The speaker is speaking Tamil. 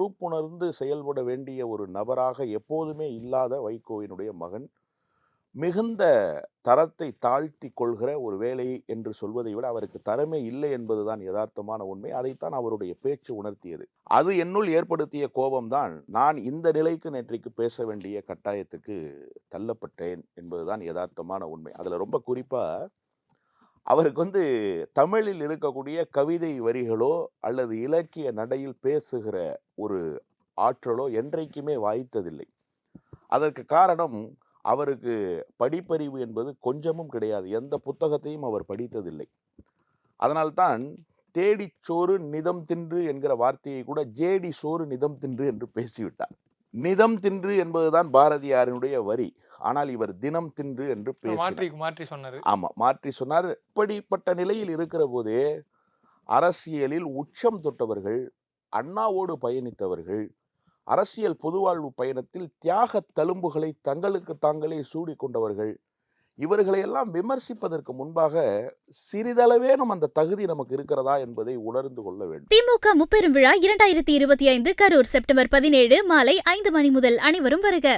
பொறுப்புணர்ந்து செயல்பட வேண்டிய ஒரு நபராக எப்போதுமே இல்லாத வைகோவினுடைய மகன், மிகுந்த தரத்தை தாழ்த்திக் கொள்கிற ஒரு வேலை என்று சொல்வதை விட, அவருக்கு தரமே இல்லை என்பதுதான் யதார்த்தமான உண்மை. அதைத்தான் அவருடைய பேச்சு உணர்த்தியது. அது என்னுள் ஏற்படுத்திய கோபம்தான், நான் இந்த நிலைக்கு நேற்றைக்கு பேச வேண்டிய கட்டாயத்துக்கு தள்ளப்பட்டேன் என்பதுதான் யதார்த்தமான உண்மை. அதுல ரொம்ப குறிப்பா, அவருக்கு தமிழில் இருக்கக்கூடிய கவிதை வரிகளோ, அல்லது இலக்கிய நடையில் பேசுகிற ஒரு ஆற்றலோ என்றைக்குமே வாய்த்ததில்லை. அதற்கு காரணம், அவருக்கு படிப்பறிவு என்பது கொஞ்சமும் கிடையாது. எந்த புத்தகத்தையும் அவர் படித்ததில்லை. அதனால்தான் தேடிச் சோறு நிதம் தின்று என்கிற வார்த்தையை கூட ஜேடி சோறு நிதம் தின்று என்று பேசிவிட்டார். நிதம் தின்று என்பதுதான் பாரதியாரினுடைய வரி. ஆனால் இவர் தினம் தின்று என்று மாற்றி சொன்னார். ஆமா, மாற்றி சொன்னார். இப்படிப்பட்ட நிலையில் இருக்கிற போதே, அரசியலில் உச்சம் தொட்டவர்கள், அண்ணாவோடு பயணித்தவர்கள், அரசியல் பொதுவாழ்வு பயணத்தில் தியாக தழும்புகளை தங்களுக்கு தாங்களே சூடிக்கொண்டவர்கள், இவர்களையெல்லாம் விமர்சிப்பதற்கு முன்பாக சிறிதளவேனும் அந்த தகுதி நமக்கு இருக்கிறதா என்பதை உணர்ந்து கொள்ள வேண்டும். திமுக முப்பெரும் விழா 2025 கரூர் செப்டம்பர் 17 மாலை 5 மணி முதல் அனைவரும் வருக.